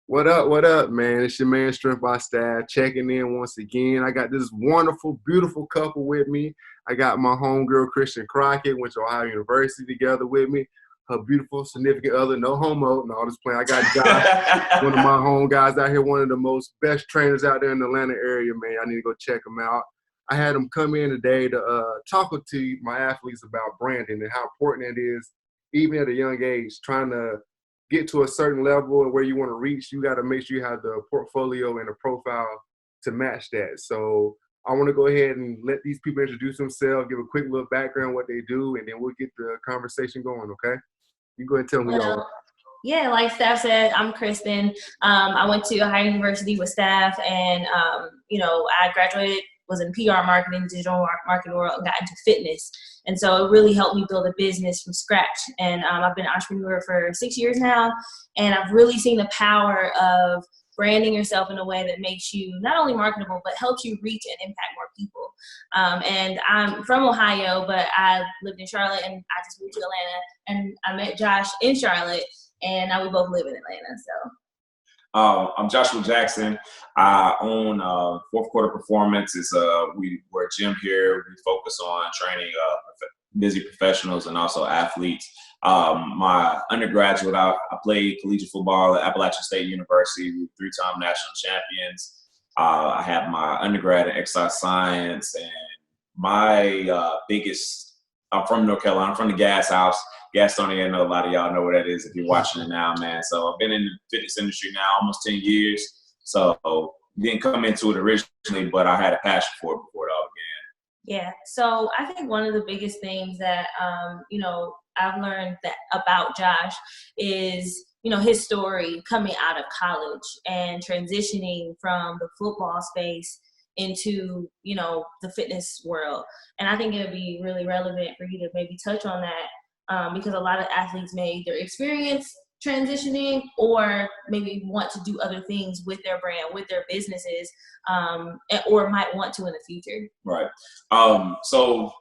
What up, man? It's your man, Strength by Staff, checking in once again. I got this wonderful, beautiful couple with me. I got my homegirl, Chrys Crockett, went to Ohio University together with me. Her beautiful, significant other, no homo, no, just playing. I got Josh, one of my home guys out here, one of the most best trainers out there in the Atlanta area, man. I need to go check him out. I had him come in today to talk to my athletes about branding and how important it is, even at a young age, trying to get to a certain level and where you want to reach. You got to make sure you have the portfolio and the profile to match that. So I want to go ahead and let these people introduce themselves, give a quick little background, what they do, and then we'll get the conversation going, okay? You go ahead and tell me y'all. Yeah, like Steph said, I'm Kristen. I went to Ohio University with Steph, and, I graduated, was in PR marketing, digital marketing world, and got into fitness. And so it really helped me build a business from scratch. And I've been an entrepreneur for 6 years now, and I've really seen the power of branding yourself in a way that makes you not only marketable, but helps you reach and impact more people. And I'm from Ohio, but I lived in Charlotte, and I just moved to Atlanta, and I met Josh in Charlotte, and now we both live in Atlanta. So. I'm Joshua Jackson. I own Fourth Quarter Performance. We're a gym here. We focus on training busy professionals and also athletes. My undergraduate, I played collegiate football at Appalachian State University. We were 3-time national champions. I have my undergrad in exercise science, and my I'm from North Carolina. I'm from the Gas House. Gastonia, I know a lot of y'all know what that is if you're watching it now, man. So I've been in the fitness industry now almost 10 years. So didn't come into it originally, but I had a passion for it before it all began. Yeah. So I think one of the biggest things that, I've learned about Josh is, his story coming out of college and transitioning from the football space into, the fitness world. And I think it would be really relevant for you to maybe touch on that. Because a lot of athletes may either experience transitioning or maybe want to do other things with their brand, with their businesses, or might want to in the future. Right. So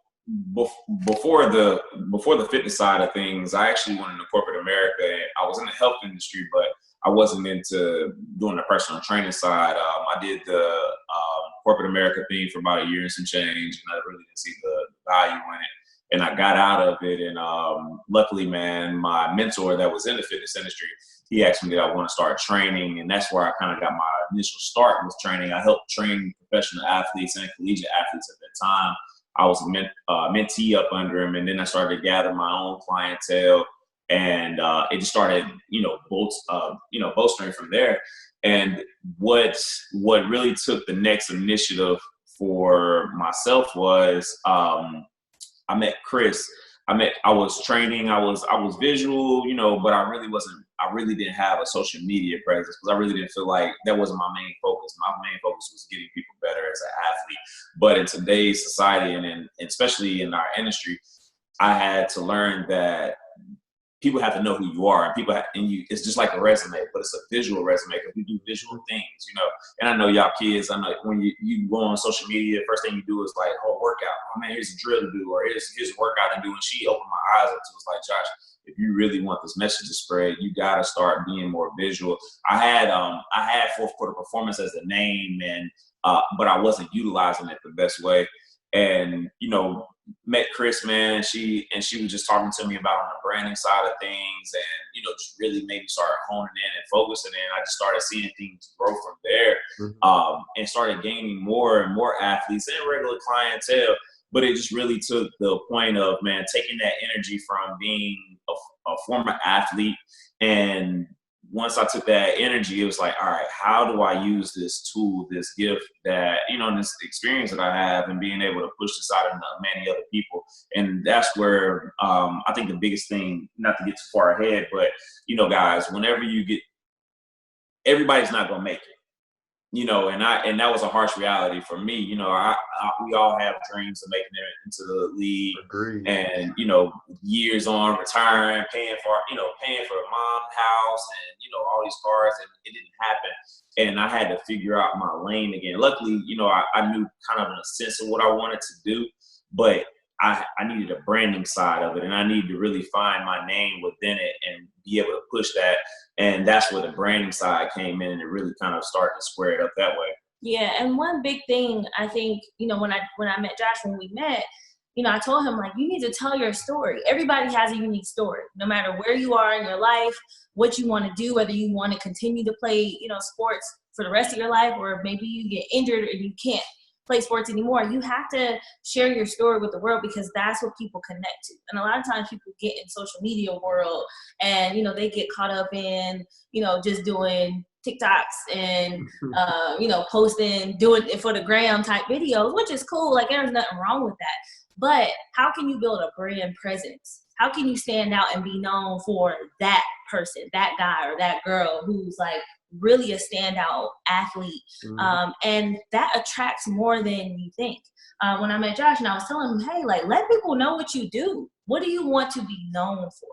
before the fitness side of things, I actually went into corporate America, and I was in the health industry, but I wasn't into doing the personal training side. I did the corporate America thing for about a year and some change, and I really didn't see the value in it. And I got out of it, and luckily, man, my mentor that was in the fitness industry, he asked me that I want to start training, and that's where I kind of got my initial start with training. I helped train professional athletes and collegiate athletes at that time. I was a mentee up under him, and then I started to gather my own clientele, and it just started, bolstering from there. And what really took the next initiative for myself was I met Chrys. I was training. I was visual, but I really didn't have a social media presence because I really didn't feel like that wasn't my main focus. My main focus was getting people better as an athlete. But in today's society and especially in our industry, I had to learn that people have to know who you are, and it's just like a resume, but it's a visual resume because we do visual things, And I know y'all kids, I know when you go on social media, first thing you do is like, workout. Oh man, here's a drill to do, or here's a workout to do. And she opened my eyes up to it. Like, Josh, if you really want this message to spread, you got to start being more visual. I had Fourth Quarter Performance as a name, and but I wasn't utilizing it the best way. And met Chrys, man, she was just talking to me about on the branding side of things, and just really made me start honing in and focusing in. I just started seeing things grow from there, and started gaining more and more athletes and regular clientele. But it just really took the point of, man, taking that energy from being a former athlete, and once I took that energy, it was like, all right, how do I use this tool, this gift that, this experience that I have, and being able to push this out into many other people. And that's where I think the biggest thing, not to get too far ahead, but, guys, whenever everybody's not going to make it. And that was a harsh reality for me. We all have dreams of making it into the league. Agreed. And, years on, retiring, paying for a mom's house and, all these cars, and it didn't happen. And I had to figure out my lane again. Luckily, I knew kind of in a sense of what I wanted to do, but I needed a branding side of it, and I needed to really find my name within it and be able to push that. And that's where the branding side came in, and it really kind of started to square it up that way. Yeah, and one big thing I think, when I met Josh, when we met, I told him, like, you need to tell your story. Everybody has a unique story, no matter where you are in your life, what you want to do, whether you want to continue to play, sports for the rest of your life, or maybe you get injured and you can't play sports anymore. You have to share your story with the world, because that's what people connect to. And a lot of times people get in social media world and, they get caught up in, just doing TikToks and, posting, doing it for the gram type videos, which is cool. Like, there's nothing wrong with that. But how can you build a brand presence? How can you stand out and be known for that person, that guy or that girl who's like really a standout athlete? And that attracts more than you think. When I met Josh, and I was telling him, hey, like, let people know what you do. What do you want to be known for?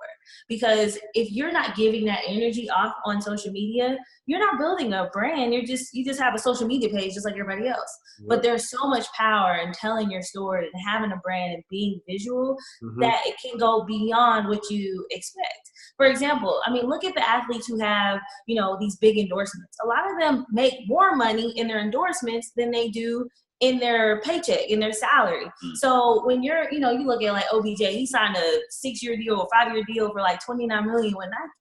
Because if you're not giving that energy off on social media, you're not building a brand. You just have a social media page just like everybody else. But there's so much power in telling your story and having a brand and being visual that it can go beyond what you expect. For example, I mean, look at the athletes who have, these big endorsements. A lot of them make more money in their endorsements than they do in their paycheck, in their salary. So when you're, you look at like OBJ, he signed a 6-year deal or 5-year deal for like $29 million with Nike.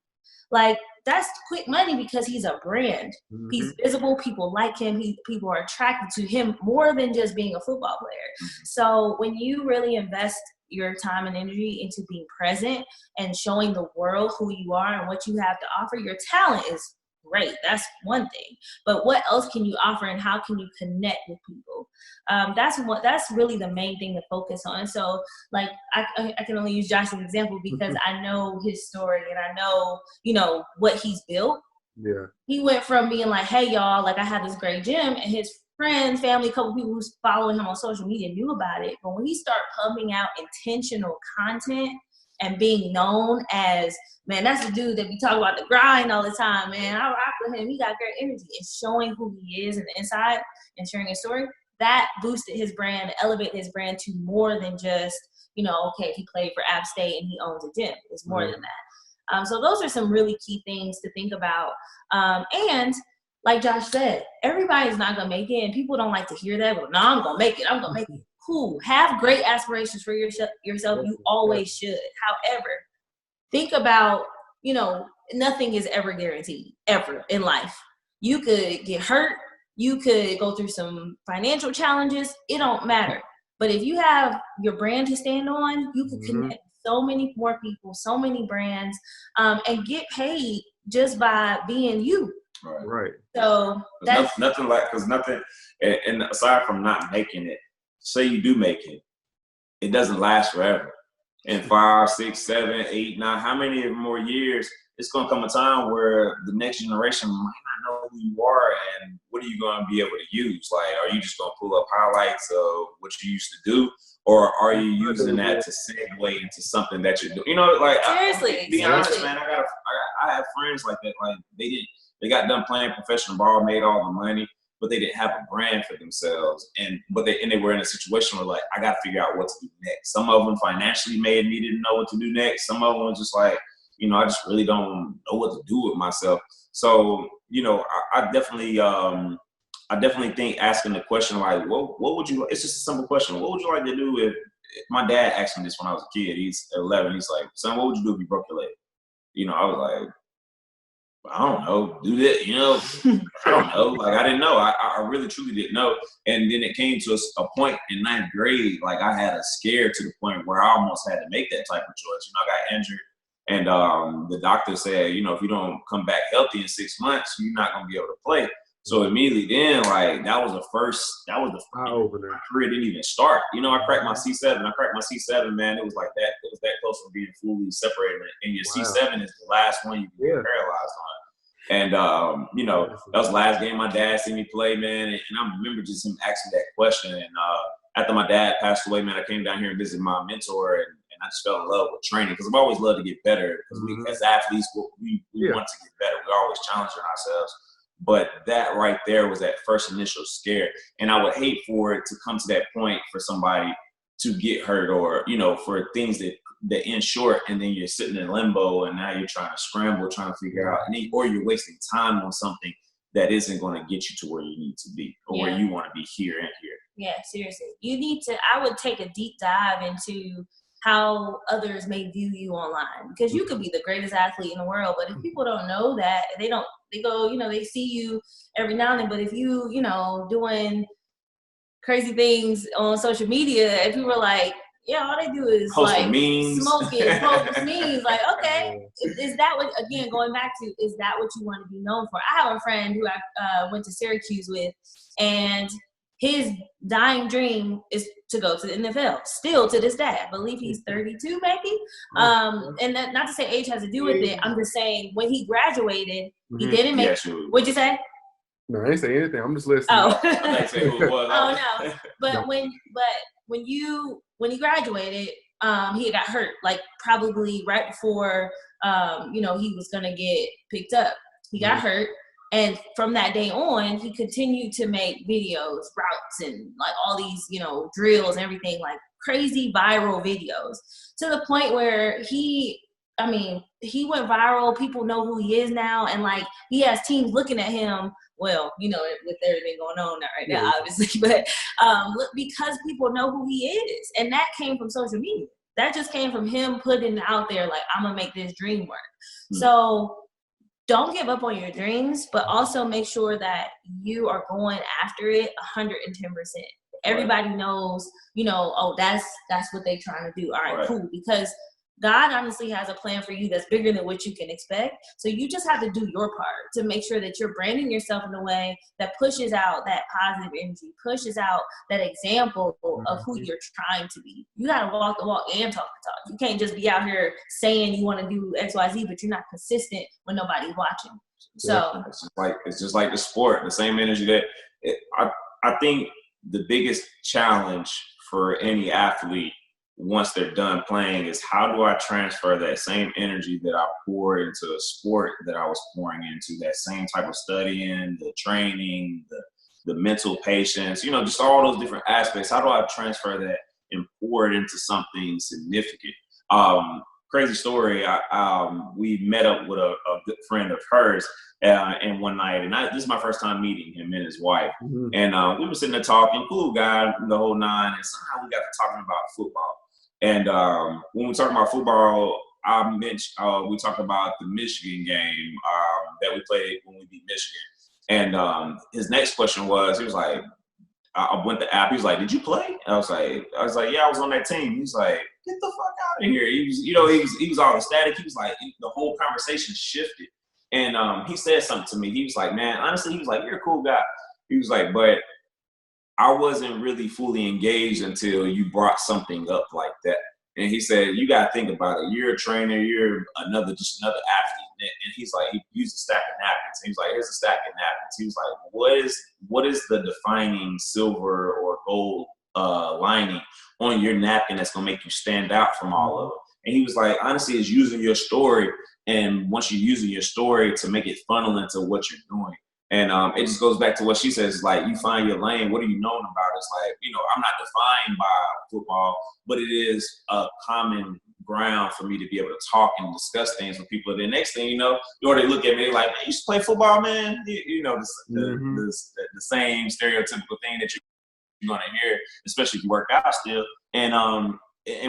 Like, that's quick money because he's a brand. He's visible. People like him. People are attracted to him more than just being a football player. So when you really invest your time and energy into being present and showing the world who you are and what you have to offer, your talent is great. That's one thing. But what else can you offer, and how can you connect with people? That's really the main thing to focus on. So, like, I can only use Josh as an example because I know his story and I know, what he's built. Yeah. He went from being like, hey, y'all, like, I had this great gym, and his friends, family, a couple people who's following him on social media knew about it. But when he started pumping out intentional content and being known as, man, that's the dude that we talk about the grind all the time, man. I rock with him. He got great energy. And showing who he is in the inside and sharing his story, that boosted his brand, elevated his brand to more than just, okay, he played for App State and he owns a gym. It's more than that. So those are some really key things to think about. And like Josh said, everybody's not going to make it, and people don't like to hear that. But no, I'm going to make it. I'm going to make it. Cool. Have great aspirations for yourself. You always should. However, think about, nothing is ever guaranteed, ever in life. You could get hurt. You could go through some financial challenges. It don't matter. But if you have your brand to stand on, you can connect so many more people, so many brands, and get paid just by being you. Right. So that's nothing, and aside from not making it, say you do make it doesn't last forever. In 5, 6, 7, 8, 9, how many more years, it's going to come a time where the next generation might not know who you are, and what are you going to be able to use? Like, are you just going to pull up highlights of what you used to do, or are you using that to segue into something that you're doing? Seriously, be honest, man. I have friends like that. Like, they got done playing professional ball, made all the money, but they didn't have a brand for themselves. And they were in a situation where, like, I got to figure out what to do next. Some of them financially made me didn't know what to do next. Some of them was just like, I just really don't know what to do with myself. So, I definitely think asking the question, like, what would you, it's just a simple question. What would you like to do if my dad asked me this when I was a kid, he's 11. He's like, son, what would you do if you broke your leg? I was like, I don't know, do that, I don't know. Like, I didn't know. I really, truly didn't know. And then it came to a point in 9th grade, like, I had a scare to the point where I almost had to make that type of choice. I got injured. And the doctor said, if you don't come back healthy in 6 months, you're not going to be able to play. So immediately then, like, that was the opener. My career didn't even start. I cracked my C7. Man. It was like that. It was that close to being fully separated. And your C7 is the last one you can get paralyzed on. And, that was the last game my dad seen me play, man. And I remember just him asking that question. And after my dad passed away, man, I came down here and visited my mentor, and I just fell in love with training, because I've always loved to get better. Because we, as athletes, we want to get better. We're always challenging ourselves. But that right there was that first initial scare. And I would hate for it to come to that point for somebody to get hurt, or, you know, for things that end short, and then you're sitting in limbo, and now you're trying to scramble, trying to figure out, or you're wasting time on something that isn't going to get you to where you need to be, or where you want to be here and here. Yeah, seriously. You need to, I would take a deep dive into how others may view you online, because you could be the greatest athlete in the world, but if people don't know that, they go, you know, they see you every now and then, but if you know, doing crazy things on social media, and people are like, yeah, all they do is post like memes, smoking, post memes. Like, okay, is that what, again, going back to, is that what you want to be known for? I have a friend who I went to Syracuse with, and his dying dream is to go to the NFL, still to this day. I believe he's 32, maybe. And that, not to say age has to do with it. I'm just saying, when he graduated, he didn't make. What'd you say? No, I didn't say anything. I'm just listening. Oh, I say who it was. Oh no. But when he graduated, he got hurt, like probably right before you know, he was gonna get picked up. He got hurt, and from that day on, he continued to make videos, routes, and like all these, you know, drills and everything, like crazy viral videos, to the point where he went viral. People know who he is now, and like he has teams looking at him. Well, you know, with everything going on right now, obviously, but because people know who he is, and that came from social media. That just came from him putting out there, like, I'm gonna make this dream work. So don't give up on your dreams, but also make sure that you are going after it 110%. Everybody knows, you know, oh, that's what they're trying to do. All right, cool, because God honestly has a plan for you that's bigger than what you can expect. So you just have to do your part to make sure that you're branding yourself in a way that pushes out that positive energy, pushes out that example of who you're trying to be. You got to walk the walk and talk the talk. You can't just be out here saying you want to do X, Y, Z, but you're not consistent when nobody's watching. So it's just like the sport, the same energy that I think the biggest challenge for any athlete once they're done playing is, how do I transfer that same energy that I poured into a sport that I was pouring into, that same type of studying, the training, the mental patience, you know, just all those different aspects. How do I transfer that and pour it into something significant? Crazy story. We met up with a good friend of hers, and one night, and this is my first time meeting him and his wife, and we were sitting there talking, cool guy, the whole nine, and somehow we got to talking about football. And when we talk about football, I mentioned we talked about the Michigan game that we played when we beat Michigan. And his next question was, he was like, I went to app. He was like, "Did you play?" And I was like, "Yeah, I was on that team." He was like, "Get the fuck out of here!" He was, you know, he was all ecstatic. He was like, the whole conversation shifted, and he said something to me. He was like, "Man, honestly," he was like, "You're a cool guy." He was like, "But I wasn't really fully engaged until you brought something up like that." And he said, "You got to think about it. You're a trainer. You're just another athlete." And he's like, he used a stack of napkins. He was like, "Here's a stack of napkins." He was like, what is the defining silver or gold lining on your napkin that's going to make you stand out from all of them? And he was like, honestly, it's using your story. And once you're using your story to make it funnel into what you're doing. And it just goes back to what she says, like, you find your lane. What are you known about? It's like, you know, I'm not defined by football, but it is a common ground for me to be able to talk and discuss things with people. And the next thing you know, or they look at me like, "Man, you used to play football, man." You know, the same stereotypical thing that you're going to hear, especially if you work out still. And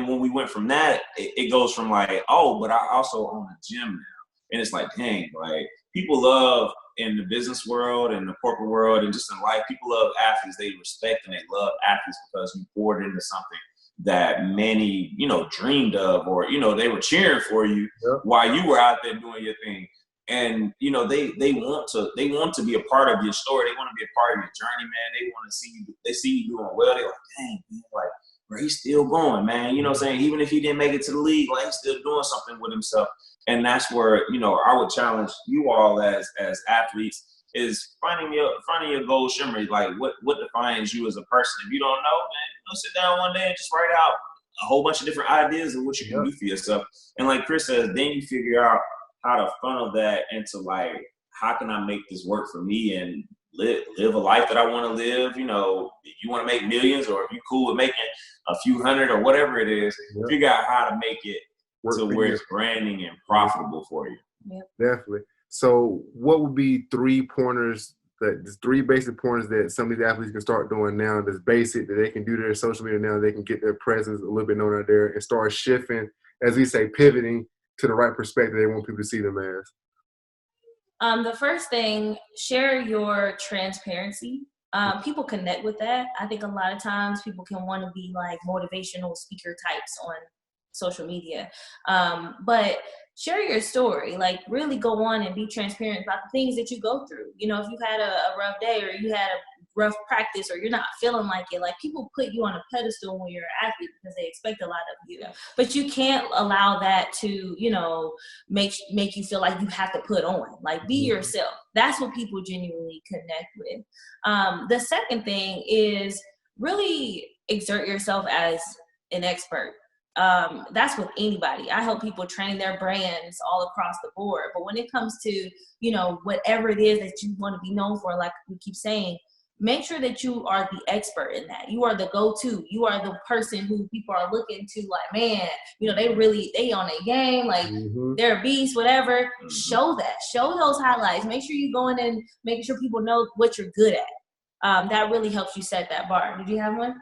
when we went from that, it goes from like, oh, but I also own a gym now. And it's like, dang, like, people love, in the business world and the corporate world and just in life, people love athletes. They respect and they love athletes because you poured into something that many, you know, dreamed of, or, you know, they were cheering for you while you were out there doing your thing. And, you know, they want to be a part of your story. They want to be a part of your journey, man. They want to see you. They see you doing well. They're like, dang, man, like, bro, he's still going, man. You know what I'm saying? Even if he didn't make it to the league, like, he's still doing something with himself. And that's where, you know, I would challenge you all as athletes is finding your gold shimmer. Like, what defines you as a person? If you don't know, man, you know, sit down one day and just write out a whole bunch of different ideas of what you can do for yourself. And like Chrys says, then you figure out how to funnel that into, like, how can I make this work for me? And live a life that I want to live. You know, if you want to make millions, or if you're cool with making a few hundred or whatever it is, figure out how to make it to where it's branding and profitable for you. Definitely. So what would be 3 pointers, there's 3 basic pointers that some of these athletes can start doing now that's basic, that they can do to their social media now, they can get their presence a little bit known out there and start shifting, as we say, pivoting to the right perspective they want people to see them as? The first thing, share your transparency. People connect with that. I think a lot of times people can want to be like motivational speaker types on social media. But share your story, like really go on and be transparent about the things that you go through. You know, if you had a rough day, or you had a rough practice, or you're not feeling like it, like people put you on a pedestal when you're an athlete because they expect a lot of you. But you can't allow that to, you know, make you feel like you have to put on. Like, be yourself. That's what people genuinely connect with. The second thing is really exert yourself as an expert. That's with anybody. I help people train their brands all across the board. But when it comes to, you know, whatever it is that you want to be known for, like we keep saying, make sure that you are the expert in that. You are the go-to. You are the person who people are looking to, like, man, you know, they on a game, like they're a beast, whatever. Show that. Show those highlights. Make sure you go in and make sure people know what you're good at. That really helps you set that bar. Did you have one?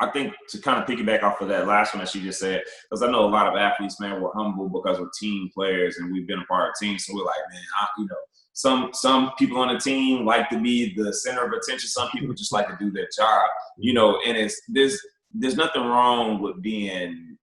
I think to kind of piggyback off of that last one that she just said, because I know a lot of athletes, man, we're humble because we're team players and we've been a part of teams. So we're like, man, you know, some people on the team like to be the center of attention. Some people just like to do their job, you know, and there's nothing wrong with being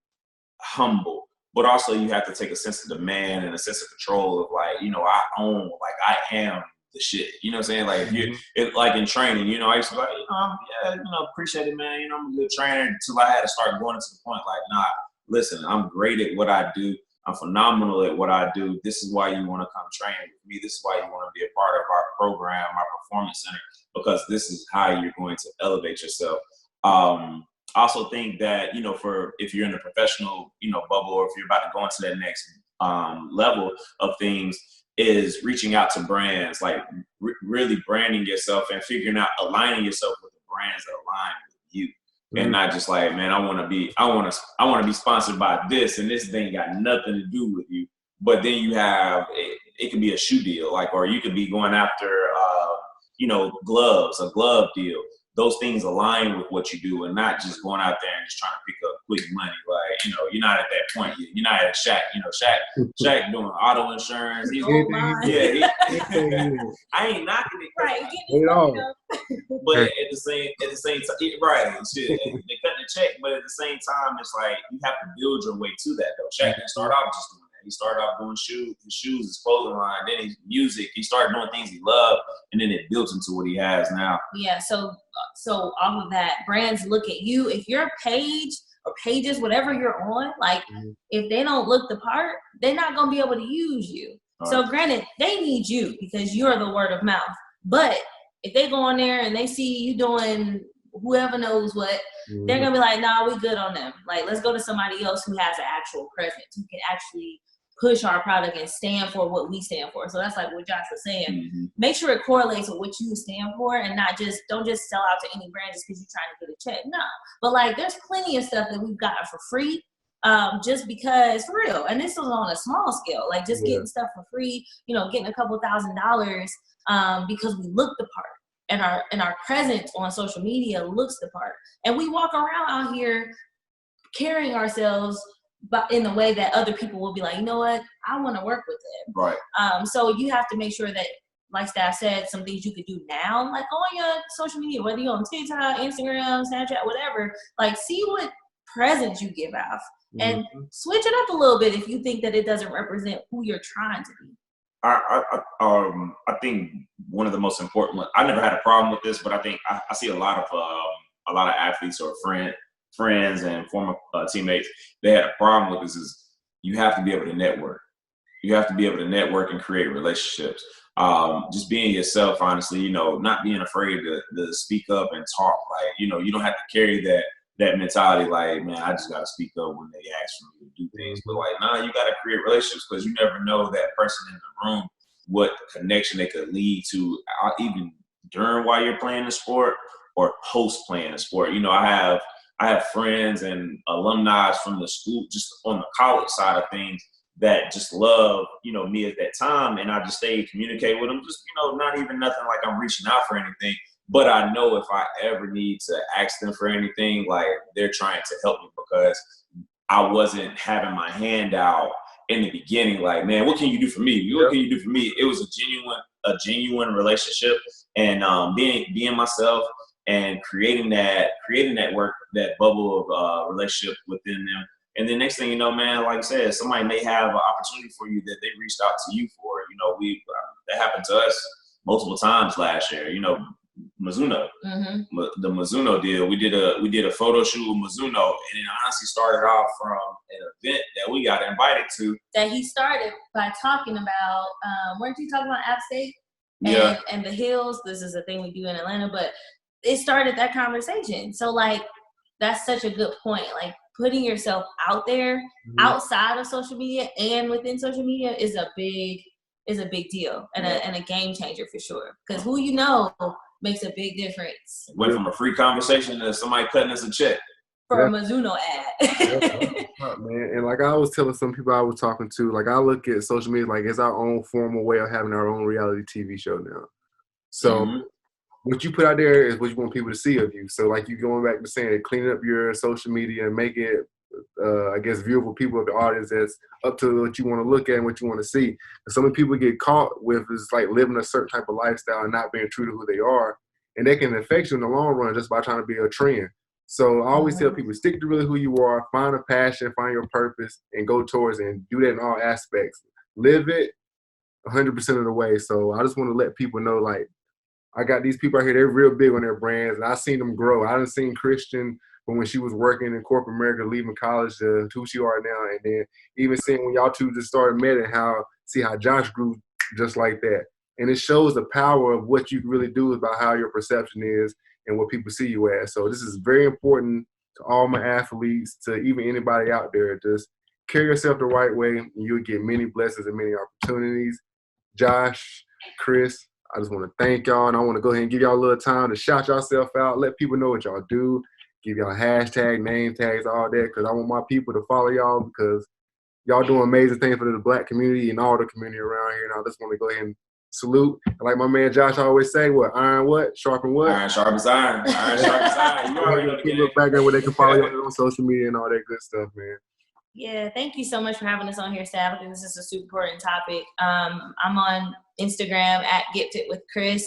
humble, but also you have to take a sense of demand and a sense of control of, like, you know, I own, like, I am the shit, you know what I'm saying? Like, if like in training, you know, I used to be like, yeah, you know, appreciate it, man. You know, I'm a good trainer, until I had to start going to the point, like, nah, listen, I'm great at what I do. I'm phenomenal at what I do. This is why you want to come train with me. This is why you want to be a part of our program, our performance center, because this is how you're going to elevate yourself. I also think that, you know, if you're in the professional, you know, bubble, or if you're about to go into that next level of things, is reaching out to brands, like really branding yourself and figuring out, aligning yourself with the brands that align with you. And not just like, man, I want to be sponsored by this, and this thing got nothing to do with you. But then you have, it could be a shoe deal, like, or you could be going after, you know, gloves, a glove deal. Those things align with what you do, and not just going out there and just trying to pick up quick money. Like, you know, you're not at that point yet. You're not at Shaq. You know, Shaq doing auto insurance. He's, I ain't knocking it. Right. But at the same time, right? Shit, they cut the check, but at the same time, it's like you have to build your way to that. Though Shaq didn't start off just doing that. He started off doing shoes, his clothing line, then his music. He started doing things he loved, and then it built into what he has now. Yeah. So off of that, brands look at you. If your page or pages, whatever you're on, like, if they don't look the part, they're not gonna be able to use you. So granted, they need you because you're the word of mouth. But if they go on there and they see you doing whoever knows what, they're gonna be like, nah, we good on them. Like, let's go to somebody else who has an actual presence, who can actually push our product and stand for what we stand for. So that's like what Josh was saying. Make sure it correlates with what you stand for, and don't just sell out to any brand just because you're trying to get a check. No. But like, there's plenty of stuff that we've gotten for free, just because, for real. And this was on a small scale, like just getting stuff for free, you know, getting a couple $1,000s, because we look the part. And our presence on social media looks the part. And we walk around out here carrying ourselves but in the way that other people will be like, you know what, I want to work with it. Right. So you have to make sure that, like Steph said, some things you could do now, like on your social media, whether you're on TikTok, Instagram, Snapchat, whatever, like see what presence you give off and switch it up a little bit if you think that it doesn't represent who you're trying to be. I think one of the most important ones, I never had a problem with this, but I think I see a lot of athletes or friends and former teammates, they had a problem with this, is you have to be able to network. You have to be able to network and create relationships. Just being yourself, honestly, you know, not being afraid to speak up and talk. Like, you know, you don't have to carry that mentality like, man, I just got to speak up when they ask for me to do things. But like, nah, you got to create relationships, because you never know that person in the room what connection they could lead to, even during while you're playing the sport or post playing the sport. You know, I have friends and alumni from the school, just on the college side of things, that just love, you know, me at that time, and I just stay and communicate with them. Just, you know, not even nothing like I'm reaching out for anything, but I know if I ever need to ask them for anything, like they're trying to help me, because I wasn't having my hand out in the beginning. Like, man, what can you do for me? What can you do for me? It was a genuine relationship, and being myself and creating that work, that bubble of relationship within them. And then next thing you know, man, like I said, somebody may have an opportunity for you that they reached out to you for. You know, that happened to us multiple times last year. You know, Mizuno, the Mizuno deal. We did a photo shoot with Mizuno, and it honestly started off from an event that we got invited to. That he started by talking about, weren't you talking about App State? Yeah. And the hills. This is a thing we do in Atlanta, but it started that conversation. So like, that's such a good point. Like, putting yourself out there outside of social media and within social media is a big deal and a game changer for sure. Because who you know makes a big difference. Went from a free conversation to somebody cutting us a check for a Mizuno ad. Man, and like I was telling some people I was talking to, like I look at social media like it's our own formal way of having our own reality TV show now. So what you put out there is what you want people to see of you. So like you going back to saying, cleaning up your social media and make it, I guess, viewable people of the audience that's up to what you want to look at and what you want to see. And so many people get caught with is like living a certain type of lifestyle and not being true to who they are. And they can affect you in the long run just by trying to be a trend. So I always tell people, stick to really who you are, find a passion, find your purpose, and go towards it, and do that in all aspects. Live it 100% of the way. So I just want to let people know, like, I got these people out here, they're real big on their brands, and I've seen them grow. I done seen Christian from when she was working in corporate America, leaving college to who she are now, and then even seeing when y'all two just started met and how Josh grew just like that. And it shows the power of what you really do about how your perception is and what people see you as. So this is very important to all my athletes, to even anybody out there. Just carry yourself the right way, and you'll get many blessings and many opportunities. Josh, Chrys, I just want to thank y'all, and I want to go ahead and give y'all a little time to shout yourself out, let people know what y'all do, give y'all hashtag, name tags, all that, because I want my people to follow y'all, because y'all doing amazing things for the Black community and all the community around here. And I just want to go ahead and salute. And like my man Josh always say, iron what? Sharpen what? Iron sharpens iron. Iron sharpens iron. You already know the game. Background where they can follow you on social media and all that good stuff, man. Yeah, thank you so much for having us on here, Staff. I think this is a super important topic. I'm on Instagram at GetFitWithChrys.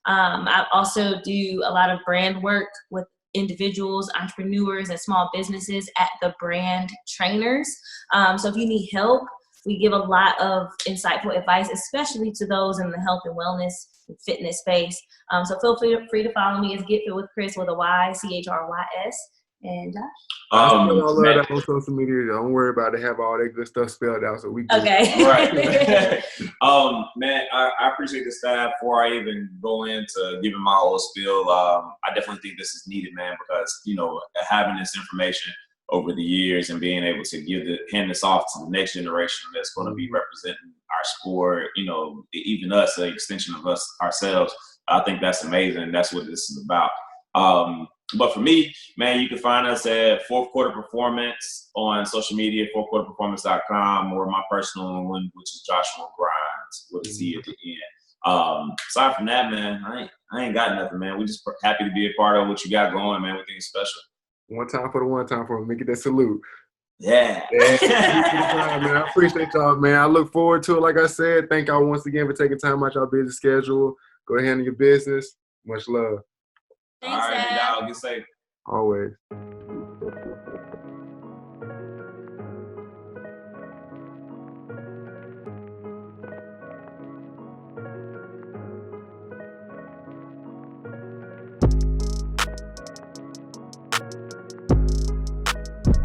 I also do a lot of brand work with individuals, entrepreneurs, and small businesses at The Brand Trainers. So if you need help, we give a lot of insightful advice, especially to those in the health and wellness and fitness space. So feel free to follow me. It's GetFitWithChrys with a Y, Chrys. And Josh? I all love that on social media. Don't worry about it. Have all that good stuff spelled out so we can. Okay. Right. Man, I appreciate the staff. Before I even go into giving my whole spiel, I definitely think this is needed, man, because, you know, having this information over the years and being able to hand this off to the next generation that's going to be representing our sport, you know, even us, an extension of us ourselves, I think that's amazing. That's what this is about. But for me, man, you can find us at Fourth Quarter Performance on social media, fourthquarterperformance.com, or my personal one, which is Joshua Grimes with a Z at the end. Aside from that, man, I ain't got nothing, man. We just happy to be a part of what you got going, man. We think it's special. One time for me. Get that salute. Yeah. Man, I appreciate y'all, man. I look forward to it. Like I said, thank y'all once again for taking time out y'all busy schedule. Go ahead and handle your business. Much love. Thanks, all right, y'all. Get safe. Always.